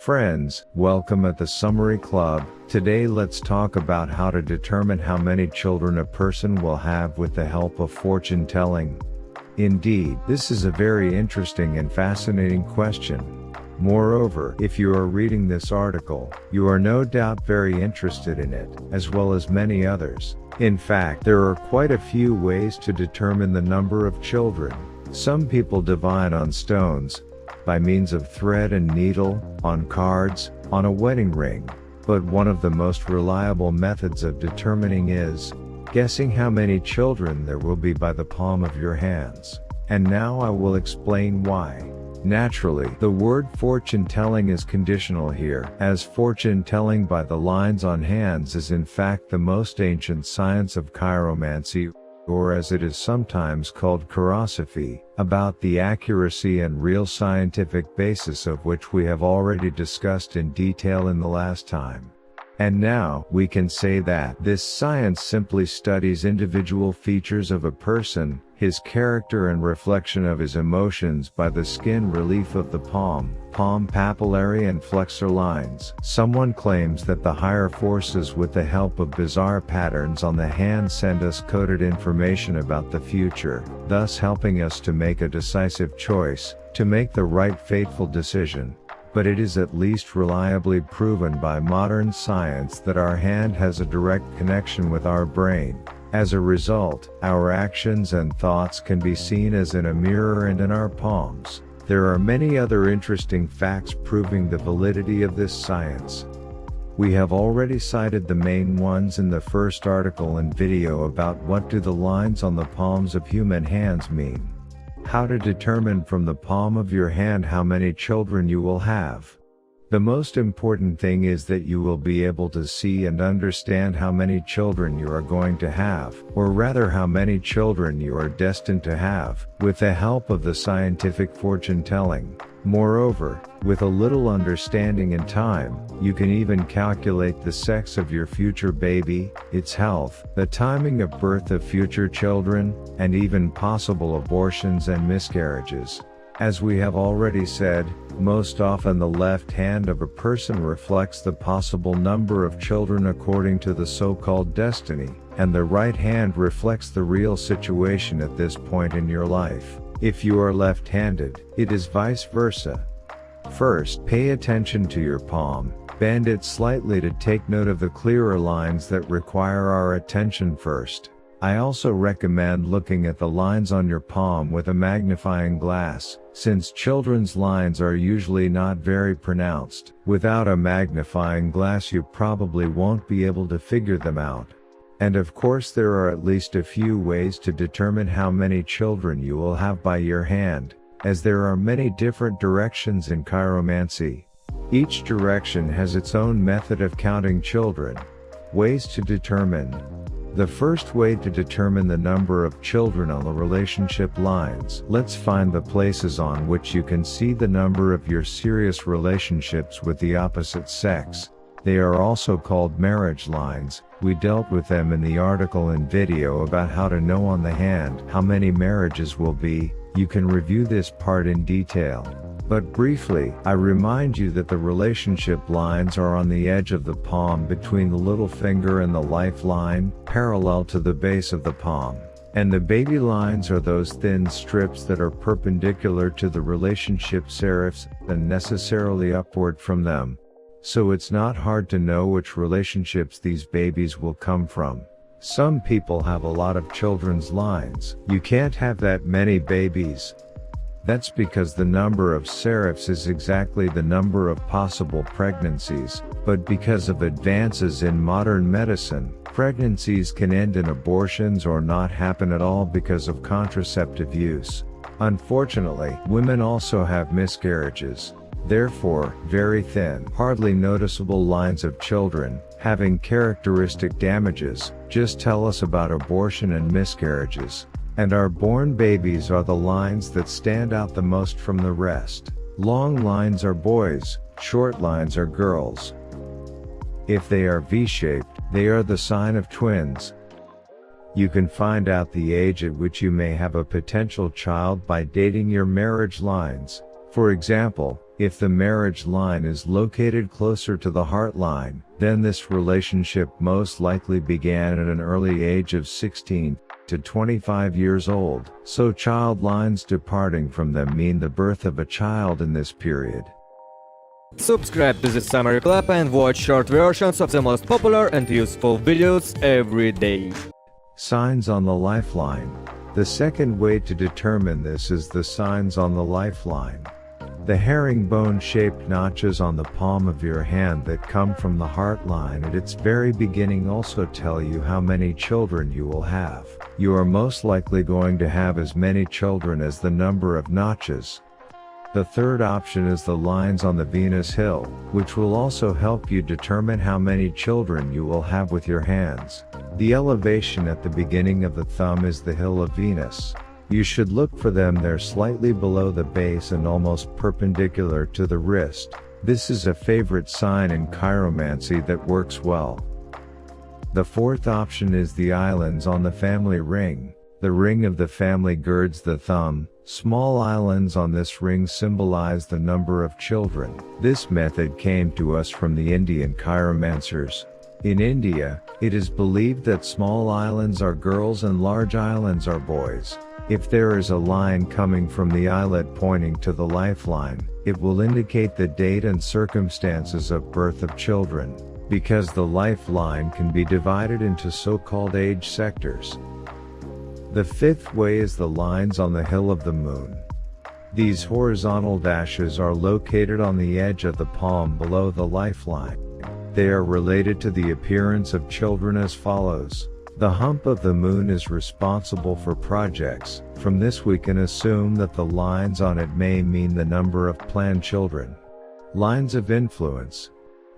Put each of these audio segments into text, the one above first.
Friends, welcome at the Summary Club. Today let's talk about how to determine how many children a person will have with the help of fortune telling. Indeed, this is a very interesting and fascinating question. Moreover, if you are reading this article, you are no doubt very interested in it, as well as many others. In fact, there are quite a few ways to determine the number of children. Some people divine on stones, by means of thread and needle, on cards, on a wedding ring. But one of the most reliable methods of determining is guessing how many children there will be by the palm of your hands. And now I will explain why. Naturally, the word fortune telling is conditional here, as fortune telling by the lines on hands is in fact the most ancient science of chiromancy, or as it is sometimes called chirosophy, about the accuracy and real scientific basis of which we have already discussed in detail in the last time. And now, we can say that this science simply studies individual features of a person, his character and reflection of his emotions by the skin relief of the palm papillary and flexor lines. Someone claims that the higher forces with the help of bizarre patterns on the hand send us coded information about the future, thus helping us to make a decisive choice, to make the right fateful decision. But it is at least reliably proven by modern science that our hand has a direct connection with our brain. As a result, our actions and thoughts can be seen as in a mirror and in our palms. There are many other interesting facts proving the validity of this science. We have already cited the main ones in the first article and video about what do the lines on the palms of human hands mean. How to determine from the palm of your hand how many children you will have. The most important thing is that you will be able to see and understand how many children you are going to have, or rather how many children you are destined to have, with the help of the scientific fortune telling. Moreover, with a little understanding and time, you can even calculate the sex of your future baby, its health, the timing of birth of future children, and even possible abortions and miscarriages. As we have already said, most often the left hand of a person reflects the possible number of children according to the so-called destiny, and the right hand reflects the real situation at this point in your life. If you are left-handed, it is vice versa. First, pay attention to your palm, bend it slightly to take note of the clearer lines that require our attention first. I also recommend looking at the lines on your palm with a magnifying glass, since children's lines are usually not very pronounced. Without a magnifying glass you probably won't be able to figure them out. And of course there are at least a few ways to determine how many children you will have by your hand, as there are many different directions in chiromancy. Each direction has its own method of counting children. Ways to determine. The first way to determine the number of children on the relationship lines. Let's find the places on which you can see the number of your serious relationships with the opposite sex. They are also called marriage lines. We dealt with them in the article and video about how to know on the hand how many marriages will be. You can review this part in detail. But briefly, I remind you that the relationship lines are on the edge of the palm between the little finger and the lifeline, parallel to the base of the palm. And the baby lines are those thin strips that are perpendicular to the relationship serifs, and necessarily upward from them. So it's not hard to know which relationships these babies will come from. Some people have a lot of children's lines. You can't have that many babies. That's because the number of serifs is exactly the number of possible pregnancies, but because of advances in modern medicine, pregnancies can end in abortions or not happen at all because of contraceptive use. Unfortunately, women also have miscarriages. Therefore, very thin, hardly noticeable lines of children, having characteristic damages, just tell us about abortion and miscarriages. And our born babies are the lines that stand out the most from the rest. Long lines are boys, short lines are girls. If they are V-shaped, they are the sign of twins. You can find out the age at which you may have a potential child by dating your marriage lines. For example, if the marriage line is located closer to the heart line, then this relationship most likely began at an early age of 16 to 25 years old, so child lines departing from them mean the birth of a child in this period. Subscribe to the Summary Club and watch short versions of the most popular and useful videos every day. Signs on the lifeline. The second way to determine this is the signs on the lifeline. The herringbone-shaped notches on the palm of your hand that come from the heart line at its very beginning also tell you how many children you will have. You are most likely going to have as many children as the number of notches. The third option is the lines on the Venus hill, which will also help you determine how many children you will have with your hands. The elevation at the beginning of the thumb is the hill of Venus. You should look for them there slightly below the base and almost perpendicular to the wrist. This is a favorite sign in chiromancy that works well. The fourth option is the islands on the family ring. The ring of the family girds the thumb. Small islands on this ring symbolize the number of children. This method came to us from the Indian chiromancers. In India, it is believed that small islands are girls and large islands are boys. If there is a line coming from the eyelet pointing to the lifeline, it will indicate the date and circumstances of birth of children, because the lifeline can be divided into so-called age sectors. The fifth way is the lines on the hill of the moon. These horizontal dashes are located on the edge of the palm below the lifeline. They are related to the appearance of children as follows. The hump of the moon is responsible for projects. From this we can assume that the lines on it may mean the number of planned children. Lines of influence.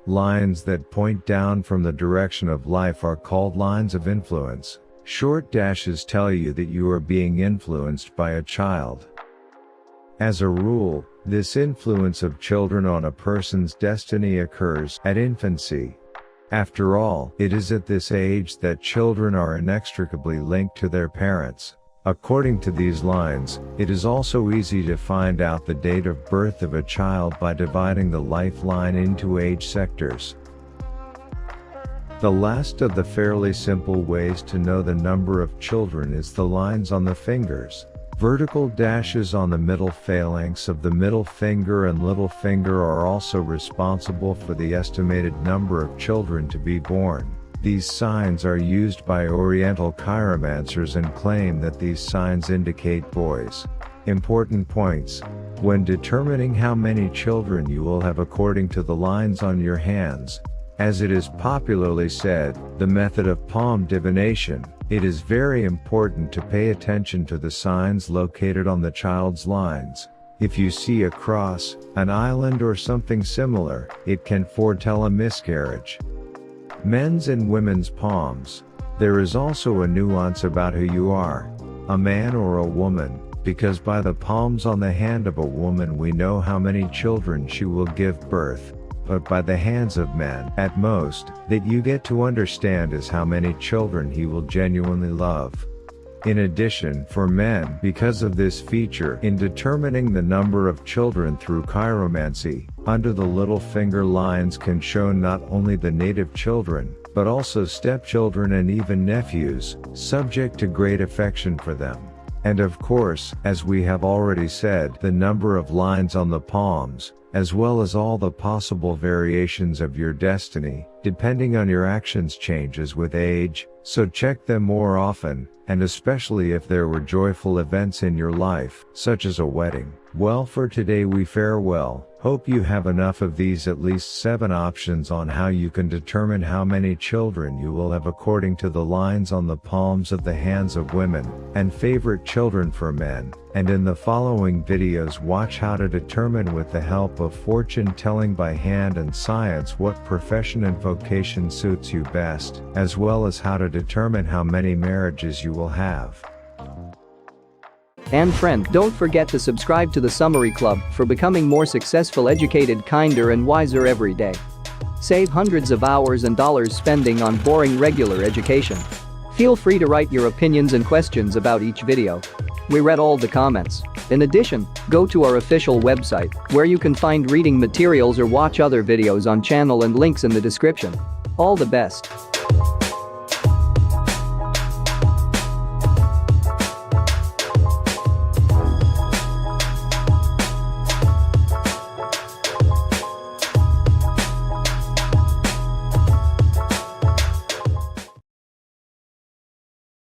Lines that point down from the direction of life are called lines of influence. Short dashes tell you that you are being influenced by a child. As a rule, this influence of children on a person's destiny occurs at infancy. After all, it is at this age that children are inextricably linked to their parents. According to these lines, it is also easy to find out the date of birth of a child by dividing the lifeline into age sectors. The last of the fairly simple ways to know the number of children is the lines on the fingers. Vertical dashes on the middle phalanx of the middle finger and little finger are also responsible for the estimated number of children to be born. These signs are used by Oriental chiromancers and claim that these signs indicate boys. Important points. When determining how many children you will have according to the lines on your hands, as it is popularly said, the method of palm divination, it is very important to pay attention to the signs located on the child's lines. If you see a cross, an island or something similar, it can foretell a miscarriage. Men's and women's palms. There is also a nuance about who you are, a man or a woman, because by the palms on the hand of a woman we know how many children she will give birth. But by the hands of men, at most, that you get to understand is how many children he will genuinely love. In addition, for men, because of this feature in determining the number of children through chiromancy, under the little finger lines can show not only the native children, but also stepchildren and even nephews, subject to great affection for them. And of course, as we have already said, the number of lines on the palms, as well as all the possible variations of your destiny, depending on your actions, changes with age, so check them more often, and especially if there were joyful events in your life, such as a wedding. Well, for today we farewell. Hope you have enough of these at least 7 options on how you can determine how many children you will have according to the lines on the palms of the hands of women, and favorite children for men. And in the following videos watch how to determine with the help of fortune telling by hand and science what profession and vocation suits you best, as well as how to determine how many marriages you will have. And friend, don't forget to subscribe to the Summary Club for becoming more successful, educated, kinder and wiser every day. Save hundreds of hours and dollars spending on boring regular education. Feel free to write your opinions and questions about each video. We read all the comments. In addition, go to our official website, where you can find reading materials or watch other videos on channel and links in the description. All the best.